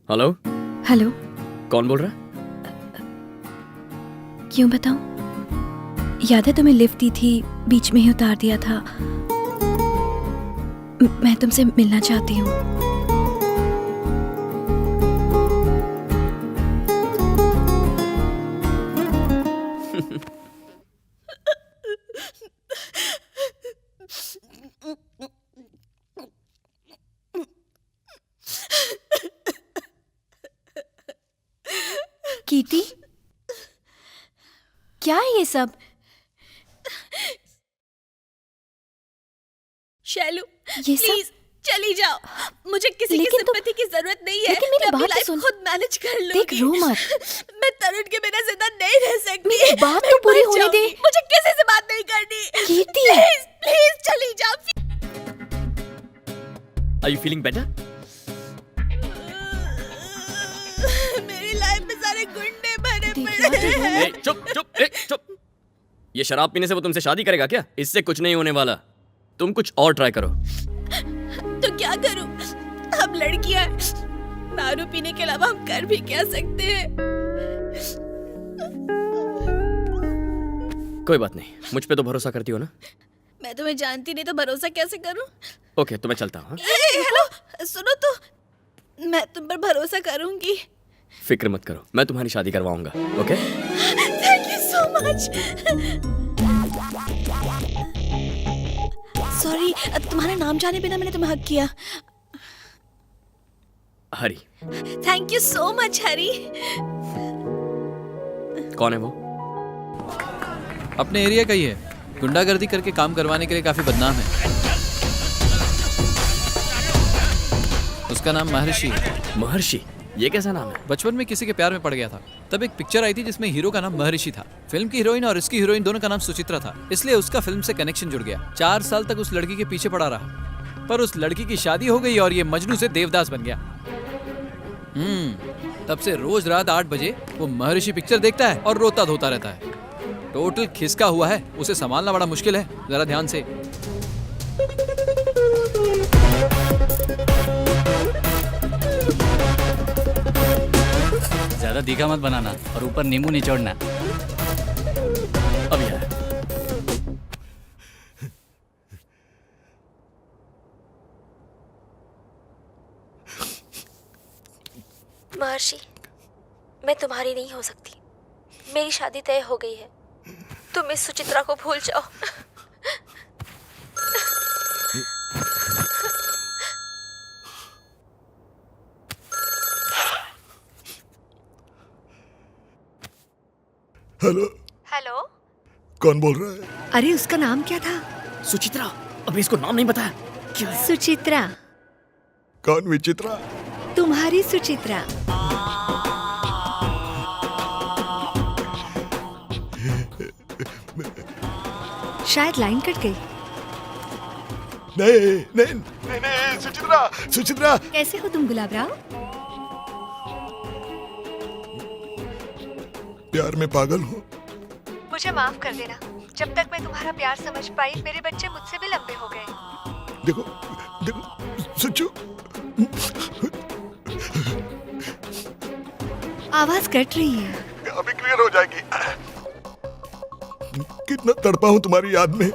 Hello. Hello. कौन बोल रहा है? क्यों बताऊं? याद है तुम्हें लिफ्ट दी थी, बीच में ही उतार दिया था। मैं तुमसे मिलना चाहती हूँ। कीर्ति, क्या है ये सब? शैलू, ये सब? प्लीज चली जाओ। मुझे किसी की सिंपैथी की जरूरत नहीं है। लेकिन मेरी मैं अपनी बात तो लाइफ सुन। खुद मैनेज कर लूंगी। देख, रो मत। मैं तरुण के बिना जिंदा नहीं रह सकती। मेरी बात मैं तो पूरी मर होने दे। जाऊंगी। मुझे किसी से बात नहीं करनी। कीर्ति। प्लीज प्लीज चली जाओ। Are you feeling better? मेरी लाइफ में सारे गुंडे भरे देख पड़े यार, तू रो हैं। चुप। ये शराब पीने से वो तुमसे शादी करेगा क्या? इससे कुछ नहीं होने वाला। तुम कुछ और ट्राई करो। तो क्या करूं? हम लड़कियां हैं। दारू पीने के अलावा हम कर भी क्या सकते हैं? कोई बात नहीं, मुझ पे तो भरोसा करती हो ना? मैं तुम्हें जानती नहीं तो भरोसा कैसे करूं? ओके, तो मैं चलता हूँ। हेलो, सुनो तो, मैं तुम पर भरोसा करूंगी। फिक्र मत करो, मैं तुम्हारी शादी करवाऊंगा। Okay? Thank you so much. Sorry, तुम्हारा नाम जाने बिना मैंने तुम्हें हक किया। हरी। थैंक यू सो मच हरी। कौन है वो? अपने एरिया का ही है। गुंडागर्दी करके काम करवाने के लिए काफी बदनाम है। उसका नाम महर्षि है। महर्षि? ये कैसा नाम है? बचपन में किसी के प्यार में पड़ गया था। तब एक पिक्चर आई थी जिसमें हीरो का नाम महर्षि था। फिल्म की हीरोइन और इसकी हीरोइन दोनों का नाम सुचित्रा था, इसलिए उसका फिल्म से कनेक्शन जुड़ गया। 4 साल तक उस लड़की के पीछे पड़ा रहा, पर उस लड़की की शादी हो गई और ये मजनू से देवदास बन गया। तब से रोज रात 8 बजे वो महर्षि पिक्चर देखता है और रोता धोता रहता है। टोटल खिसका हुआ है, उसे संभालना बड़ा मुश्किल है। जरा ध्यान से। ज्यादा तीखा मत बनाना और ऊपर नींबू निचोड़ना। अब यार, महर्षि, मैं तुम्हारी नहीं हो सकती। मेरी शादी तय हो गई है। तुम इस सुचित्रा को भूल जाओ। हेलो। हेलो। कौन बोल रहा है? अरे उसका नाम क्या था? सुचित्रा। अबे इसको नाम नहीं बताया। क्या है? सुचित्रा। कौन विचित्रा? तुम्हारी सुचित्रा। शायद लाइन कट गई। नहीं, सुचित्रा, सुचित्रा। कैसे हो तुम गुलाबराव? प्यार में पागल हूँ। मुझे माफ कर देना। जब तक मैं तुम्हारा प्यार समझ पाई, मेरे बच्चे मुझसे भी लंबे हो गए। देखो, सुचू। आवाज कट रही है। अभी क्लियर हो जाएगी। कितना तड़पा हूँ तुम्हारी याद में।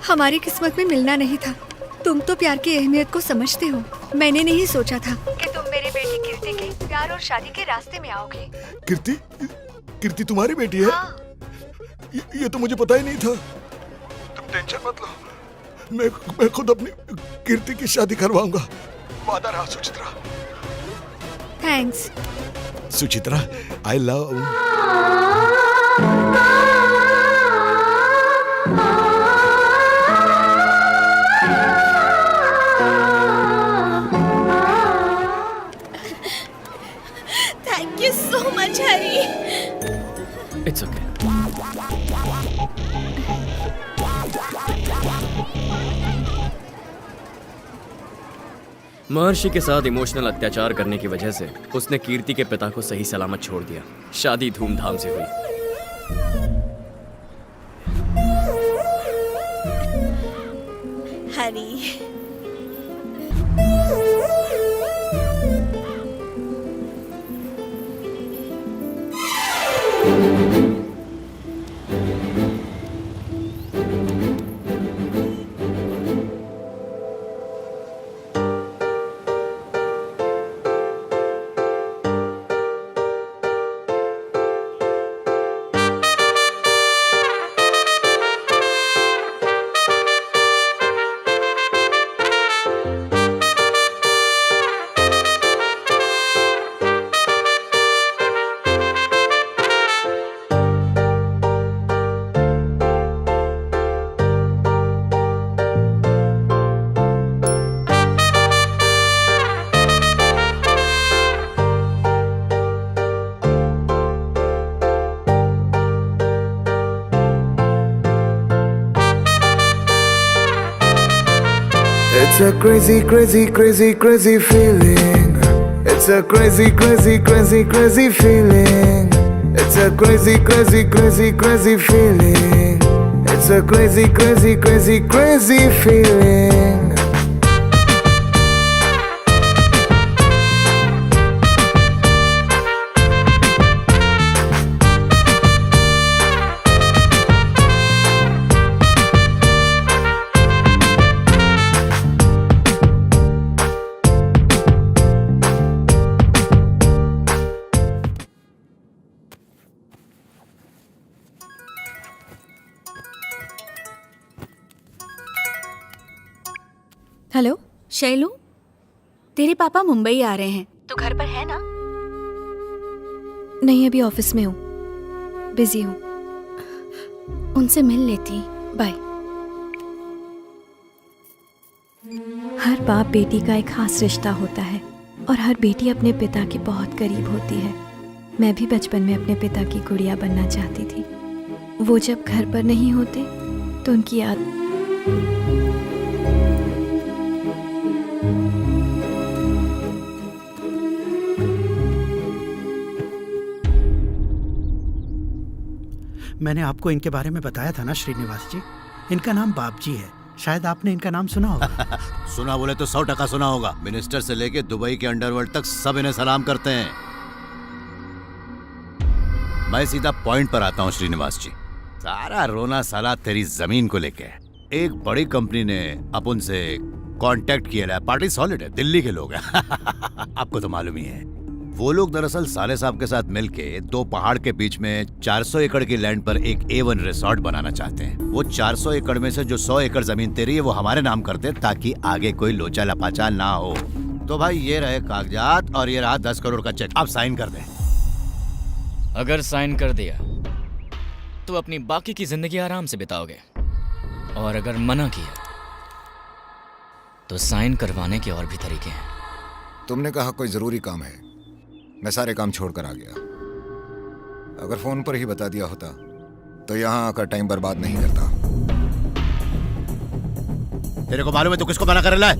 हमारी किस्मत में मिलना नहीं था। तुम तो प्यार की अहमियत को समझते हो। मैंने नहीं सोचा था कि तुम मेरी बेटी कीर्ति के प्यार और शादी के रास्ते में आओगे। कीर्ति तुम्हारी बेटी है? हाँ। ये तो मुझे पता ही नहीं था। तुम टेंशन मत लो। मैं खुद अपनी कीर्ति की शादी करवाऊंगा। वादा रहा Suchitra. Thanks. Suchitra, I love. Thank you so much Hari. It's okay. महर्षि के साथ इमोशनल अत्याचार करने की वजह से उसने कीर्ति के पिता को सही सलामत छोड़ दिया। शादी धूमधाम से हुई। हरी, It's a crazy, crazy, crazy, crazy feeling. It's a crazy, crazy, crazy, crazy feeling. It's a crazy, crazy, crazy, crazy feeling. It's a crazy, crazy, crazy, crazy feeling. Hello Shailu, तेरे पापा मुंबई आ रहे हैं, तो घर पर है ना? नहीं, अभी ऑफिस में हूँ, बिजी हूँ। उनसे मिल लेती। बाय। हर बाप बेटी का एक खास रिश्ता होता है और हर बेटी अपने पिता के बहुत करीब होती है। मैं भी बचपन में अपने पिता की गुड़िया बनना चाहती थी। वो जब घर पर नहीं होते तो उनकी याद मैंने आपको इनके बारे में बताया था ना श्रीनिवास जी। इनका नाम बापजी है, शायद आपने इनका नाम सुना होगा। सुना बोले तो 100% सुना होगा। मिनिस्टर से लेके दुबई के अंडरवर्ल्ड तक सब इन्हें सलाम करते हैं। मैं सीधा पॉइंट पर आता हूँ श्रीनिवास जी। सारा रोना साला तेरी जमीन को लेके। एक बड़ी कंपनी ने अपन से कांटेक्ट किया है। पार्टी सॉलिड है, दिल्ली के लोग हैं। आपको तो मालूम ही है। वो लोग दरअसल साले साहब के साथ मिलके 2 पहाड़ के बीच में 400 एकड़ की लैंड पर एक A1 रिसोर्ट बनाना चाहते हैं। वो 400 एकड़ में से जो 100 एकड़ जमीन तेरी है वो हमारे नाम कर दे, ताकि आगे कोई लोचा लपाचा ना हो। तो भाई ये रहे कागजात और ये रहा 10 करोड़ का चेक। आप साइन कर दें। अगर साइन कर दिया तो अपनी बाकी की जिंदगी आराम से बिताओगे, और अगर मना किया तो साइन करवाने के और भी तरीके हैं। तुमने कहा कोई जरूरी काम है, मैं सारे काम छोड़कर आ गया। अगर फोन पर ही बता दिया होता तो यहाँ आकर टाइम बर्बाद नहीं करता। तेरे को मालूम है तू किसको मना कर रहा है?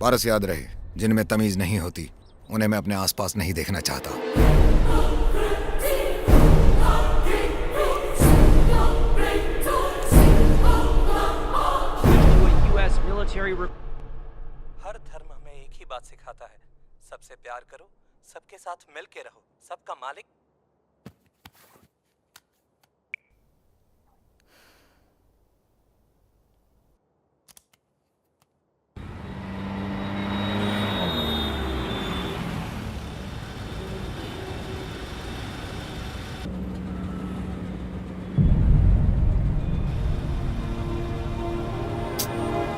पारस याद रहे, जिनमें तमीज नहीं होती उन्हें मैं अपने आसपास नहीं देखना चाहता। हर धर्म हमें एक ही बात सिखाता है, सबसे प्यार करो, सबके साथ मिल के रहो, सबका मालिक।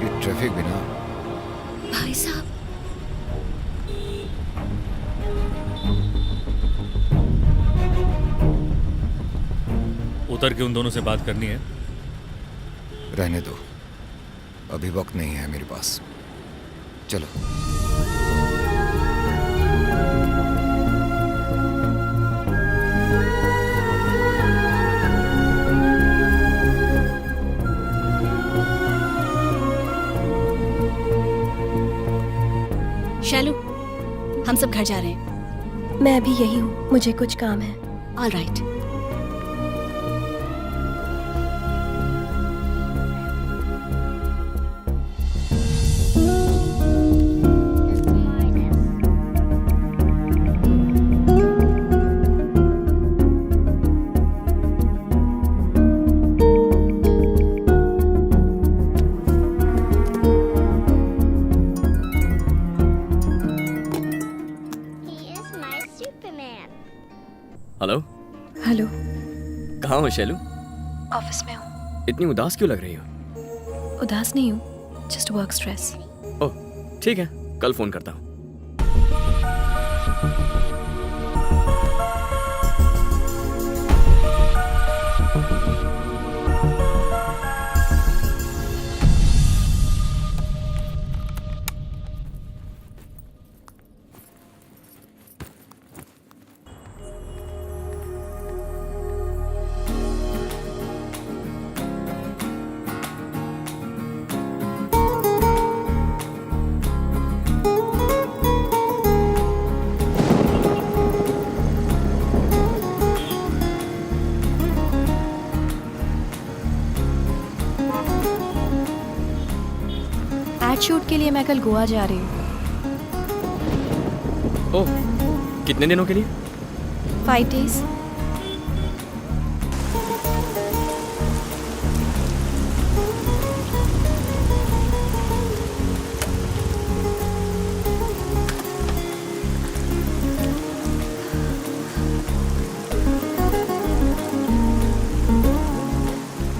ये ट्रैफिक भी ना। भाई साहब, उतर के उन दोनों से बात करनी है। रहने दो, अभी वक्त नहीं है मेरे पास। चलो। शैलू, हम सब घर जा रहे हैं। मैं अभी यही हूँ, मुझे कुछ काम है। All right. हेलो। हेलो। कहाँ हो शैलू? ऑफिस में हूँ। इतनी उदास क्यों लग रही हो? उदास नहीं हूँ, जस्ट वर्क स्ट्रेस। ओह ठीक है, कल फोन करता हूँ। शूट के लिए मैं कल गोवा जा रही हूँ। ओह, कितने दिनों के लिए? 5 days।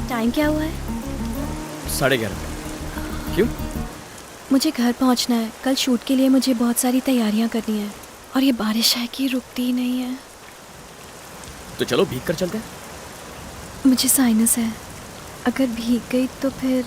टाइम क्या हुआ है? 11:30। क्यों? मुझे घर पहुंचना है। कल शूट के लिए मुझे बहुत सारी तैयारियां करनी है और ये बारिश है कि रुकती ही नहीं है। तो चलो भीग कर चलते हैं। मुझे साइनस है, अगर भीग गई तो फिर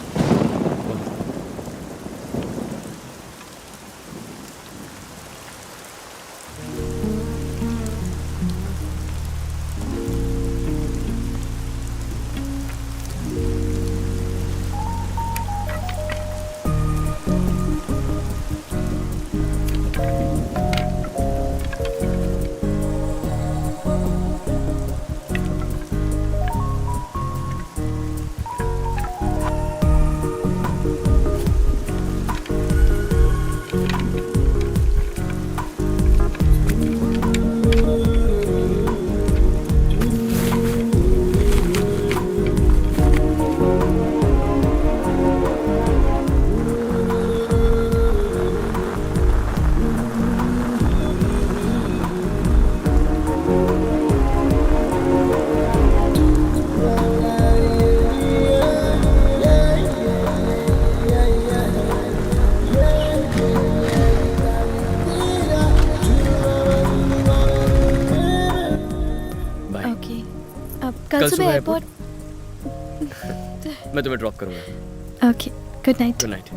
कल सुबह एयरपोर्ट। मैं तुम्हें ड्रॉप करूंगा। Okay, good night. Good night.